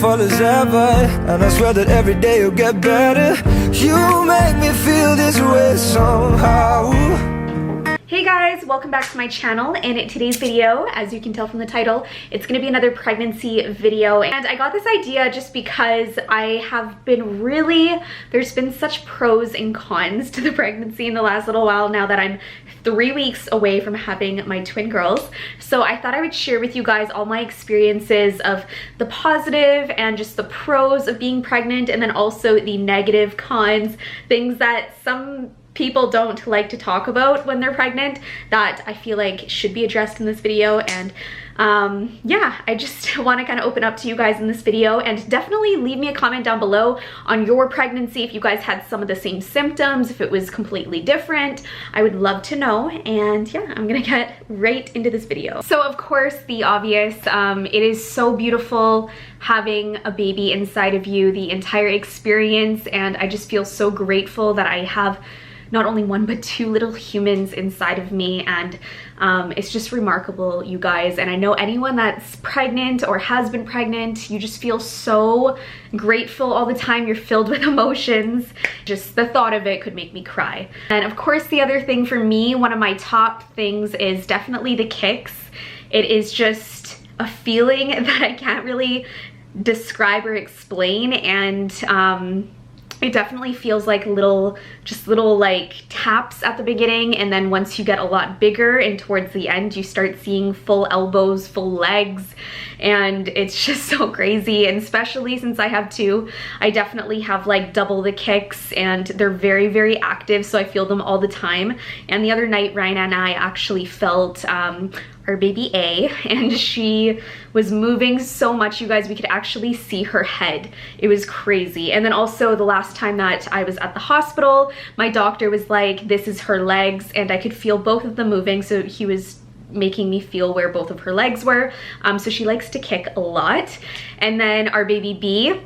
beautiful as ever, and I swear that every day you'll get better. You make me feel this way somehow. Hey guys, welcome back to my channel, and in today's video, as you can tell from the title, it's gonna be another pregnancy video. And I got this idea just because I have been there's been such pros and cons to the pregnancy in the last little while now that I'm 3 weeks away from having my twin girls. So I thought I would share with you guys all my experiences of the positive and just the pros of being pregnant, and then also the negative cons, things that some people don't like to talk about when they're pregnant that I feel like should be addressed in this video. And yeah, I just want to kind of open up to you guys in this video, and definitely leave me a comment down below on your pregnancy, if you guys had some of the same symptoms, if it was completely different. I would love to know. And yeah, I'm gonna get right into this video. So of course, the obvious, it is so beautiful having a baby inside of you, the entire experience, and I just feel so grateful that I have not only one but two little humans inside of me. And it's just remarkable, you guys. And I know anyone that's pregnant or has been pregnant, you just feel so grateful all the time. You're filled with emotions. Just the thought of it could make me cry. And of course, the other thing for me, one of my top things is definitely the kicks. It is just a feeling that I can't really describe or explain. And it definitely feels like little like taps at the beginning, and then once you get a lot bigger and towards the end, you start seeing full elbows, full legs, and it's just so crazy. And especially since I have two, I definitely have like double the kicks, and they're very, very active, so I feel them all the time. And the other night, Ryan and I actually felt our baby A, and she was moving so much, you guys, we could actually see her head. It was crazy. And then also the last time that I was at the hospital, my doctor was like, this is her legs, and I could feel both of them moving, so he was making me feel where both of her legs were. So she likes to kick a lot. And then our baby B,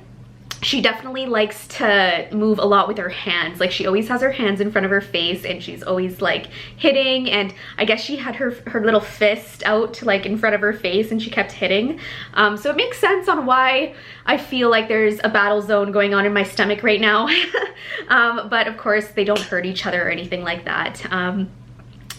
she definitely likes to move a lot with her hands. Like, she always has her hands in front of her face, and she's always like hitting, and I guess she had her little fist out like in front of her face, and she kept hitting. So it makes sense on why I feel like there's a battle zone going on in my stomach right now. But of course, they don't hurt each other or anything like that.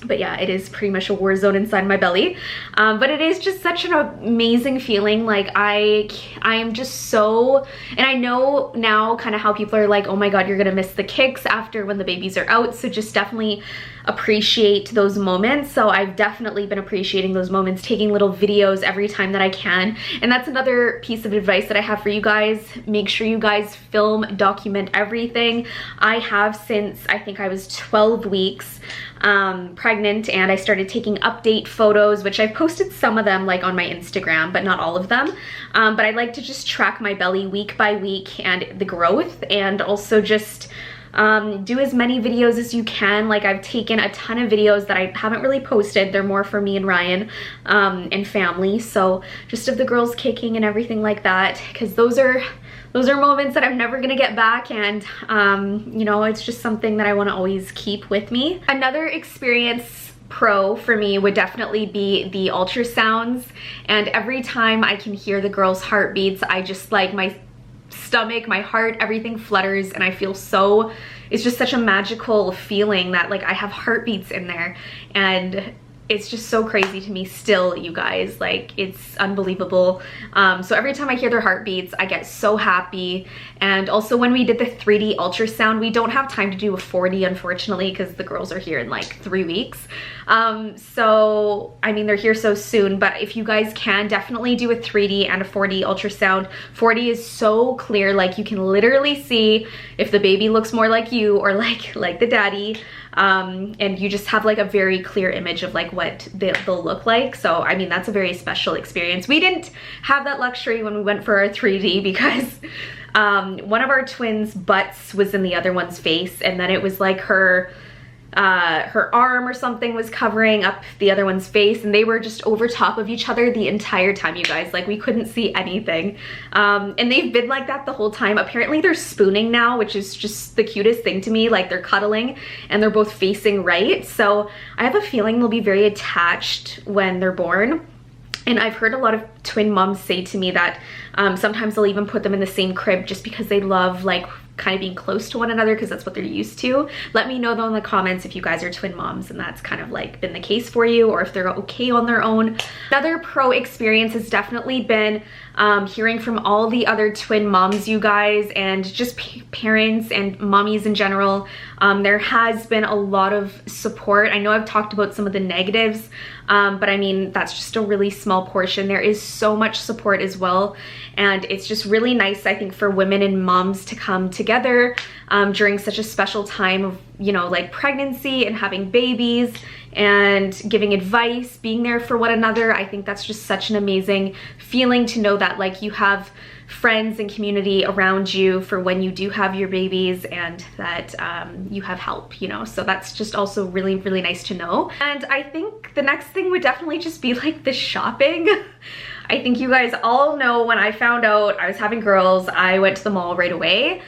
But yeah, it is pretty much a war zone inside my belly. But it is just such an amazing feeling. Like, I am just so, and I know now kind of how people are like, oh my God, you're gonna miss the kicks after when the babies are out. So just definitely appreciate those moments. So I've definitely been appreciating those moments, taking little videos every time that I can. And that's another piece of advice that I have for you guys. Make sure you guys film, document everything. I have since I think I was 12 weeks pregnant, and I started taking update photos, which I've posted some of them like on my Instagram, but not all of them. But I like to just track my belly week by week and the growth, and also just do as many videos as you can. Like, I've taken a ton of videos that I haven't really posted. They're more for me and Ryan and family. So just of the girls kicking and everything like that, because those are moments that I'm never gonna get back, and you know, it's just something that I want to always keep with me. Another experience pro for me would definitely be the ultrasounds, and every time I can hear the girls' heartbeats, I just like, my stomach, my heart, everything flutters, and I feel so, it's just such a magical feeling that like I have heartbeats in there, and it's just so crazy to me still, you guys. Like, it's unbelievable. So every time I hear their heartbeats, I get so happy. And also, when we did the 3D ultrasound, we don't have time to do a 4D, unfortunately, because the girls are here in like 3 weeks. So, I mean, they're here so soon, but if you guys can, definitely do a 3D and a 4D ultrasound. 4D is so clear, like you can literally see if the baby looks more like you or like the daddy. And you just have like a very clear image of like what they'll look like. So I mean, that's a very special experience. We didn't have that luxury when we went for our 3D because one of our twins' butts was in the other one's face, and then it was like her arm or something was covering up the other one's face, and they were just over top of each other the entire time, you guys. Like, we couldn't see anything. And they've been like that the whole time. Apparently they're spooning now, which is just the cutest thing to me. Like, they're cuddling and they're both facing right. So I have a feeling they'll be very attached when they're born. And I've heard a lot of twin moms say to me that sometimes they'll even put them in the same crib just because they love like kind of being close to one another because that's what they're used to. Let me know though in the comments if you guys are twin moms and that's kind of like been the case for you, or if they're okay on their own. Another pro experience has definitely been hearing from all the other twin moms, you guys, and just parents and mommies in general. There has been a lot of support. I know I've talked about some of the negatives, but I mean, that's just a really small portion. There is so much support as well. And it's just really nice, I think, for women and moms to come together during such a special time of, you know, like pregnancy and having babies, and giving advice, being there for one another. I think that's just such an amazing feeling to know that like you have friends and community around you for when you do have your babies, and that you have help, you know. So that's just also really, really nice to know. And I think the next thing would definitely just be like the shopping. I think you guys all know when I found out I was having girls, I went to the mall right away.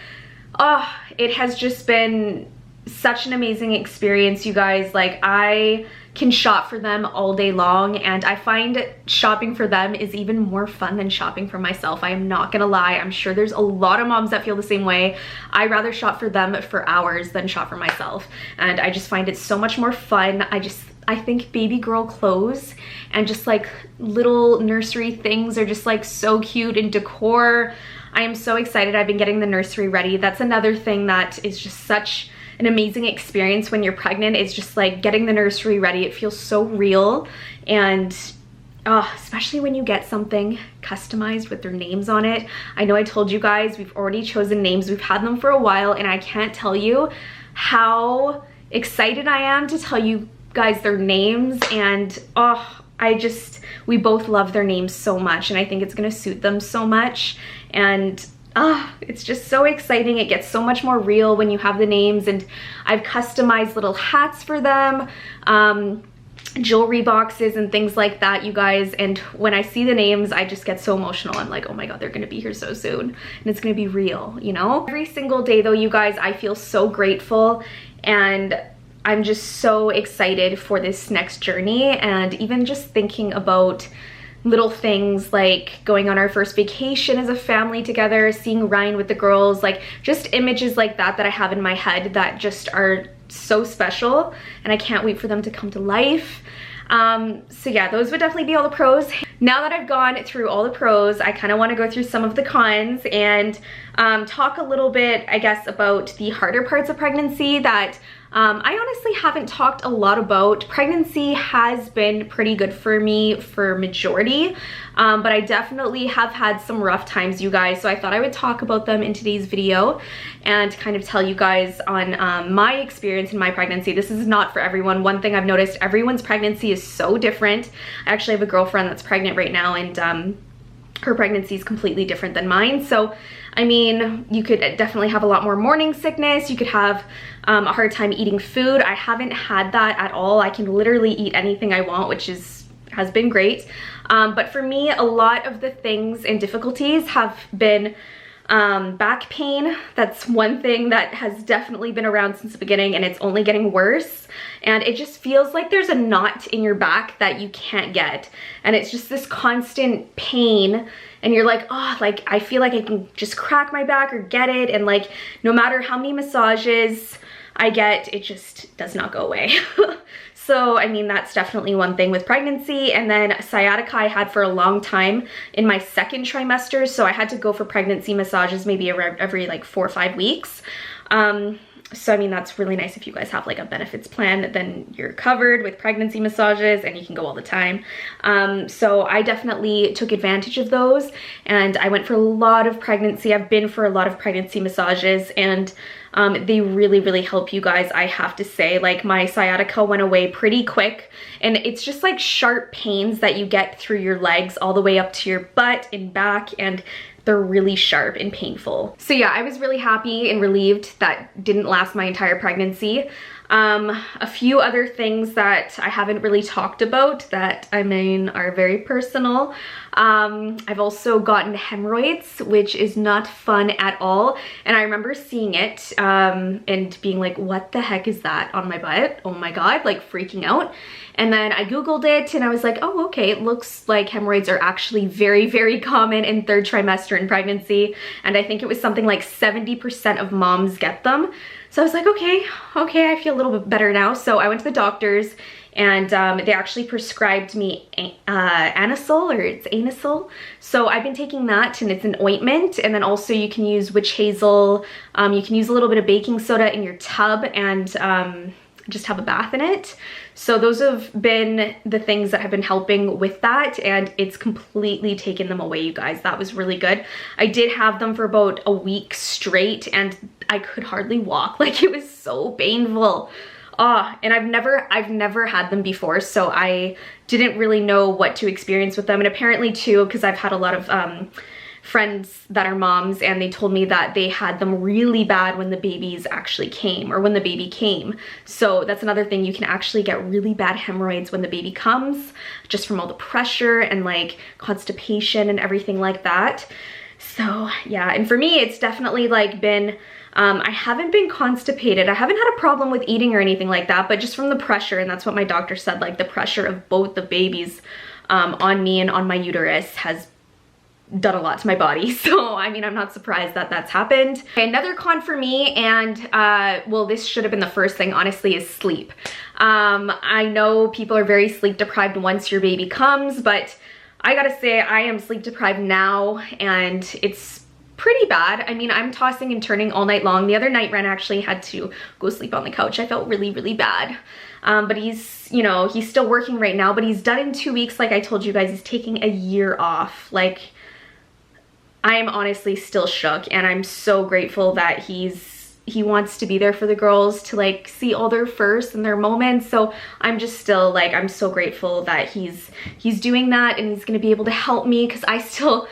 Oh, it has just been such an amazing experience, you guys. Like, I can shop for them all day long, and I find shopping for them is even more fun than shopping for myself. I am not gonna lie. I'm sure there's a lot of moms that feel the same way. I rather shop for them for hours than shop for myself, and I just find it so much more fun. I think baby girl clothes and just like little nursery things are just like so cute, and decor. I am so excited. I've been getting the nursery ready. That's another thing that is just such an amazing experience when you're pregnant. It's just like getting the nursery ready. It feels so real, and especially when you get something customized with their names on it. I know I told you guys we've already chosen names. We've had them for a while, and I can't tell you how excited I am to tell you guys their names. And we both love their names so much, and I think it's gonna suit them so much. And it's just so exciting. It gets so much more real when you have the names, and I've customized little hats for them, jewelry boxes and things like that, you guys. And when I see the names, I just get so emotional. I'm like, oh my god, they're gonna be here so soon, and it's gonna be real, you know? Every single day though, you guys, I feel so grateful, and I'm just so excited for this next journey. And even just thinking about little things like going on our first vacation as a family together, seeing Ryan with the girls, like just images like that that I have in my head that just are so special, and I can't wait for them to come to life. So yeah, those would definitely be all the pros. Now that I've gone through all the pros, I kind of want to go through some of the cons and talk a little bit, I guess, about the harder parts of pregnancy that I honestly haven't talked a lot about. Pregnancy has been pretty good for me for majority, but I definitely have had some rough times, you guys. So I thought I would talk about them in today's video and kind of tell you guys on my experience in my pregnancy. This is not for everyone. One thing I've noticed, everyone's pregnancy is so different. I actually have a girlfriend that's pregnant right now, and her pregnancy is completely different than mine. So I mean, you could definitely have a lot more morning sickness. You could have a hard time eating food. I haven't had that at all. I can literally eat anything I want, which has been great. But for me, a lot of the things and difficulties have been back pain. That's one thing that has definitely been around since the beginning, and it's only getting worse. And it just feels like there's a knot in your back that you can't get. And it's just this constant pain. And you're like, oh, like I feel like I can just crack my back or get it. And like, no matter how many massages I get, it just does not go away. So, I mean, that's definitely one thing with pregnancy. And then sciatica I had for a long time in my second trimester. So I had to go for pregnancy massages maybe every like 4 or 5 weeks. So, I mean, that's really nice if you guys have like a benefits plan, then you're covered with pregnancy massages and you can go all the time. So I definitely took advantage of those, and I went for a lot of pregnancy. I've been for a lot of pregnancy massages, and they really, really help, you guys. I have to say, like, my sciatica went away pretty quick, and it's just like sharp pains that you get through your legs all the way up to your butt and back, and they're really sharp and painful. So yeah, I was really happy and relieved that didn't last my entire pregnancy. A few other things that I haven't really talked about that I mean are very personal. I've also gotten hemorrhoids, which is not fun at all. And I remember seeing it and being like, what the heck is that on my butt? Oh my God, like freaking out. And then I Googled it and I was like, oh, okay, it looks like hemorrhoids are actually very, very common in 3rd trimester in pregnancy. And I think it was something like 70% of moms get them. So I was like, okay, I feel a little bit better now. So I went to the doctors and they actually prescribed me Anacil, or it's Anacil. So I've been taking that, and it's an ointment. And then also you can use witch hazel. You can use a little bit of baking soda in your tub and just have a bath in it. So those have been the things that have been helping with that, and it's completely taken them away, you guys. That was really good. I did have them for about a week straight and I could hardly walk. Like, it was so painful. And I've never had them before, so I didn't really know what to experience with them. And apparently too, because I've had a lot of friends that are moms, and they told me that they had them really bad when the babies actually came, or when the baby came. So that's another thing, you can actually get really bad hemorrhoids when the baby comes, just from all the pressure and like constipation and everything like that. So yeah, and for me, it's definitely like been, I haven't been constipated. I haven't had a problem with eating or anything like that, but just from the pressure, and that's what my doctor said, like the pressure of both the babies on me and on my uterus has done a lot to my body. So I mean, I'm not surprised that that's happened. Okay, another con for me, and well, this should have been the first thing, honestly, is sleep. I know people are very sleep deprived once your baby comes, but I gotta say, I am sleep deprived now, and it's pretty bad. I mean, I'm tossing and turning all night long. The other night, Ren actually had to go sleep on the couch. I felt really, really bad. But he's, you know, he's still working right now, but he's done in 2 weeks. Like I told you guys, he's taking a year off. Like, I am honestly still shook, and I'm so grateful that he wants to be there for the girls, to like see all their firsts and their moments. So I'm just still like, I'm so grateful that he's doing that, and he's gonna be able to help me, because I still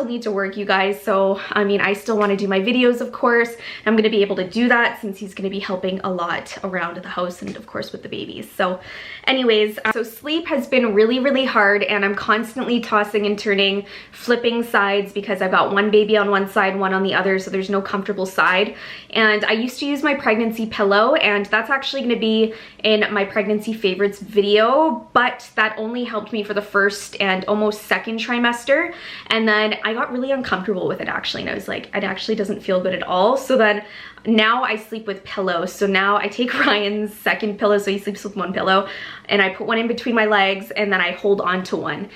need to work, you guys. So I mean, I still want to do my videos, of course. I'm gonna be able to do that since he's gonna be helping a lot around the house, and of course with the babies. So anyways, so sleep has been really, really hard, and I'm constantly tossing and turning, flipping sides, because I've got one baby on one side, one on the other, so there's no comfortable side. And I used to use my pregnancy pillow, and that's actually going to be in my pregnancy favorites video, but that only helped me for the 1st and almost 2nd trimester. And then I got really uncomfortable with it actually, and I was like, it actually doesn't feel good at all. So then now I sleep with pillows. So now I take Ryan's 2nd pillow, so he sleeps with one pillow, and I put one in between my legs, and then I hold on to one,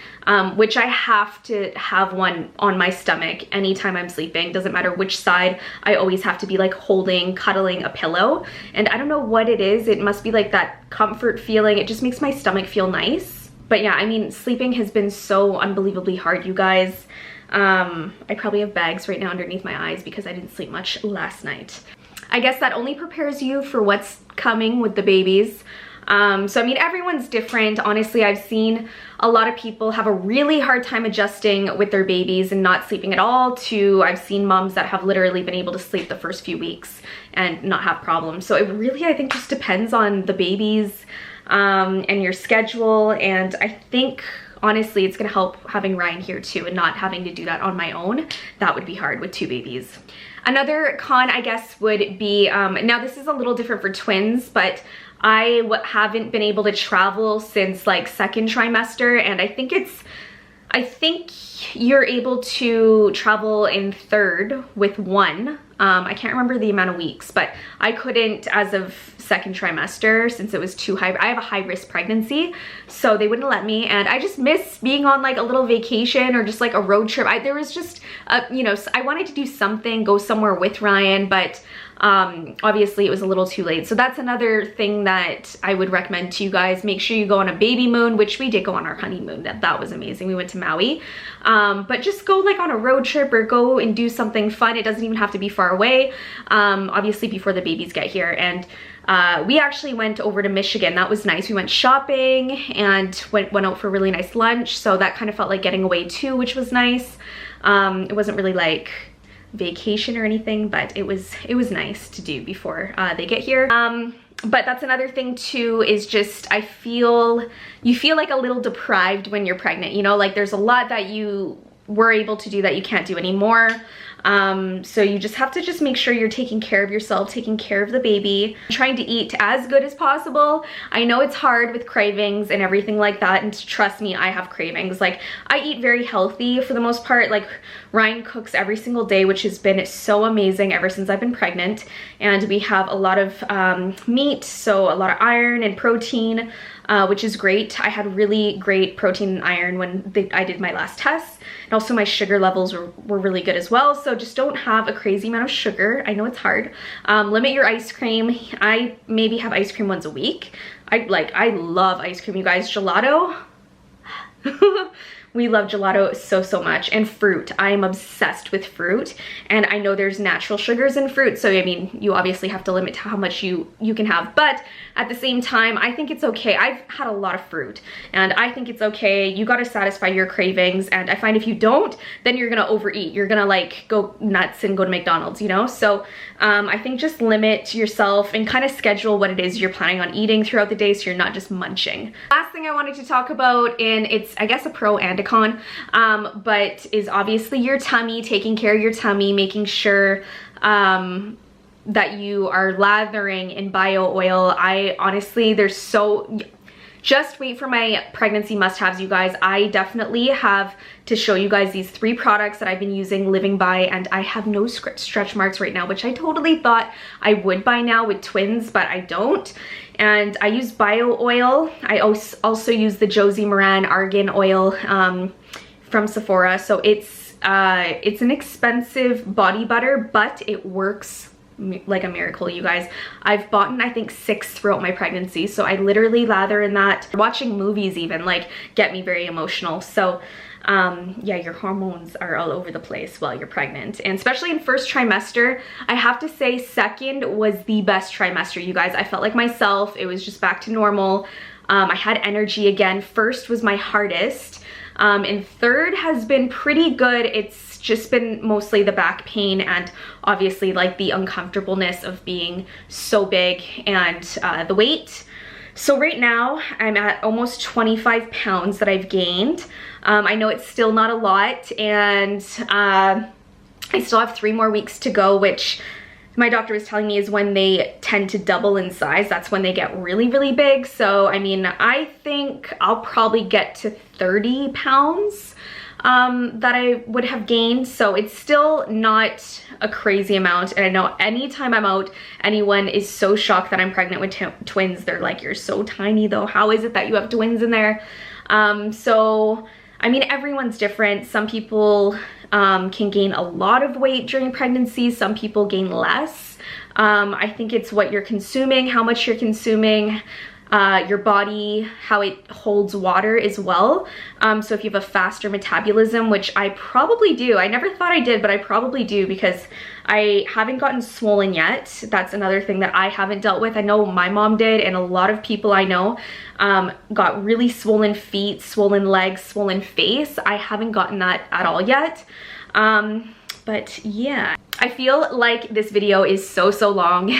which I have to have one on my stomach anytime I'm sleeping. Doesn't matter which side, I always have to be like holding, cuddling a pillow. And I don't know what it is. It must be like that comfort feeling. It just makes my stomach feel nice. But yeah, I mean, sleeping has been so unbelievably hard, you guys. I probably have bags right now underneath my eyes because I didn't sleep much last night. I guess that only prepares you for what's coming with the babies. So I mean, everyone's different. Honestly, I've seen a lot of people have a really hard time adjusting with their babies and not sleeping at all, to I've seen moms that have literally been able to sleep the first few weeks and not have problems. So it really, I think, just depends on the babies and your schedule. And I think honestly, it's gonna help having Ryan here too, and not having to do that on my own. That would be hard with 2 babies. Another con, I guess, would be, now this is a little different for twins, but I haven't been able to travel since like 2nd trimester, and I think you're able to travel in 3rd with 1. I can't remember the amount of weeks, but I couldn't as of 2nd trimester since it was too high. I have a high risk pregnancy, so they wouldn't let me, and I just miss being on like a little vacation or just like a road trip. There was just, you know, I wanted to do something, go somewhere with Ryan, but obviously it was a little too late. So that's another thing that I would recommend to you guys. Make sure you go on a baby moon, which we did go on our honeymoon. That was amazing. We went to Maui, but just go like on a road trip or go and do something fun. It doesn't even have to be far away, obviously before the babies get here. And we actually went over to Michigan. That was nice. We went shopping and went out for a really nice lunch. So that kind of felt like getting away too, which was nice. It wasn't really like vacation or anything, but it was nice to do before they get here. But that's another thing too, is just you feel like a little deprived when you're pregnant, you know, like there's a lot that you were able to do that you can't do anymore. So you just have to just make sure you're taking care of yourself, taking care of the baby, trying to eat as good as possible. I know it's hard with cravings and everything like that, and trust me, I have cravings. Like, I eat very healthy for the most part. Like, Ryan cooks every single day, which has been so amazing ever since I've been pregnant, and we have a lot of meat, so a lot of iron and protein, which is great. I had really great protein and iron when I did my last test. And also my sugar levels were really good as well. So just don't have a crazy amount of sugar. I know it's hard. Limit your ice cream. I maybe have ice cream once a week. I love ice cream, you guys. Gelato. We love gelato so much, and fruit. I am obsessed with fruit, and I know there's natural sugars in fruit, so I mean, you obviously have to limit how much you can have, but at the same time, I think it's okay. I've had a lot of fruit, and I think it's okay. You gotta satisfy your cravings, and I find if you don't, then you're gonna overeat. You're gonna like go nuts and go to McDonald's, you know? So I think just limit yourself and kind of schedule what it is you're planning on eating throughout the day, so you're not just munching. Last thing I wanted to talk about, and it's I guess a pro and a con, but is obviously your tummy, taking care of your tummy, making sure that you are lathering in bio oil. I honestly, just wait for my pregnancy must-haves, you guys. I definitely have to show you guys these 3 products that I've been using, living by, and I have no stretch marks right now, which I totally thought I would by now with twins, but I don't. And I use bio oil. I also use the Josie Moran Argan oil from Sephora. So it's an expensive body butter, but it works like a miracle, you guys. I've bought, I think, 6 throughout my pregnancy, so I literally lather in that. Watching movies even like get me very emotional. So yeah, your hormones are all over the place while you're pregnant, and especially in first trimester. I have to say second was the best trimester, you guys. I felt like myself. It was just back to normal. I had energy again. First was my hardest, and third has been pretty good. It's just been mostly the back pain and obviously like the uncomfortableness of being so big and the weight. So right now I'm at almost 25 pounds that I've gained. I know it's still not a lot, and I still have 3 more weeks to go, which my doctor was telling me is when they tend to double in size. That's when they get really big. So I mean, I think I'll probably get to 30 pounds that I would have gained. So it's still not a crazy amount. And I know anytime I'm out, anyone is so shocked that I'm pregnant with twins. They're like, you're so tiny though. How is it that you have twins in there? So, I mean, everyone's different. Some people can gain a lot of weight during pregnancy. Some people gain less. I think it's what you're consuming, how much you're consuming, your body, how it holds water as well. So if you have a faster metabolism, which I probably do, I never thought I did, but I probably do, because I haven't gotten swollen yet. That's another thing that I haven't dealt with. I know my mom did, and a lot of people I know got really swollen feet, swollen legs, swollen face. I haven't gotten that at all yet. But yeah, I feel like this video is so long.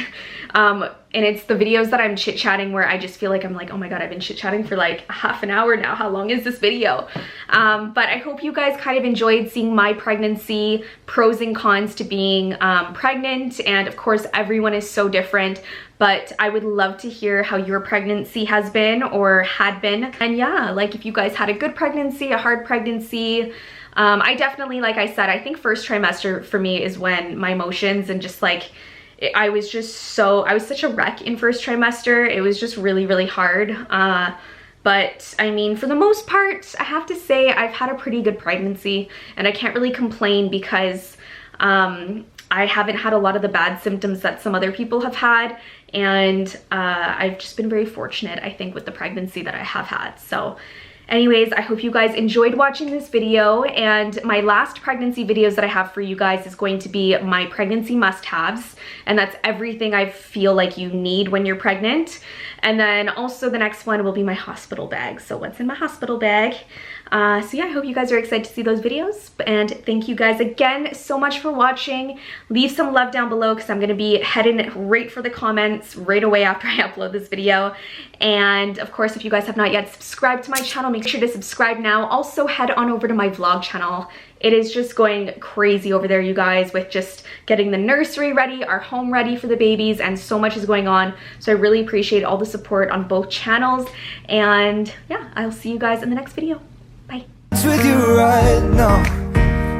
And it's the videos that I'm chit-chatting where I just feel like I'm like, oh my god, I've been chit-chatting for like half an hour now. How long is this video? But I hope you guys kind of enjoyed seeing my pregnancy, pros and cons to being pregnant. And of course, everyone is so different, but I would love to hear how your pregnancy has been or had been. And yeah, like if you guys had a good pregnancy, a hard pregnancy. I definitely, like I said, I think first trimester for me is when my emotions and just like, I was such a wreck in first trimester. It was just really hard. But I mean, for the most part, I have to say I've had a pretty good pregnancy, and I can't really complain because I haven't had a lot of the bad symptoms that some other people have had. And I've just been very fortunate, I think, with the pregnancy that I have had. So anyways, I hope you guys enjoyed watching this video, and my last pregnancy videos that I have for you guys is going to be my pregnancy must-haves, and that's everything I feel like you need when you're pregnant. And then also the next one will be my hospital bag. So what's in my hospital bag? So yeah, I hope you guys are excited to see those videos. And thank you guys again so much for watching. Leave some love down below because I'm going to be heading right for the comments right away after I upload this video. And of course, if you guys have not yet subscribed to my channel, make sure to subscribe now. Also head on over to my vlog channel. It is just going crazy over there, you guys, with just getting the nursery ready, our home ready for the babies, and so much is going on. So I really appreciate all the support on both channels. And yeah, I'll see you guys in the next video. Bye. It's with you right now.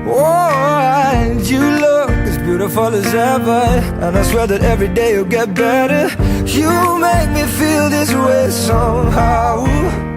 Oh, and you look as beautiful as ever, and I swear that every day you'll get better. You make me feel this way somehow.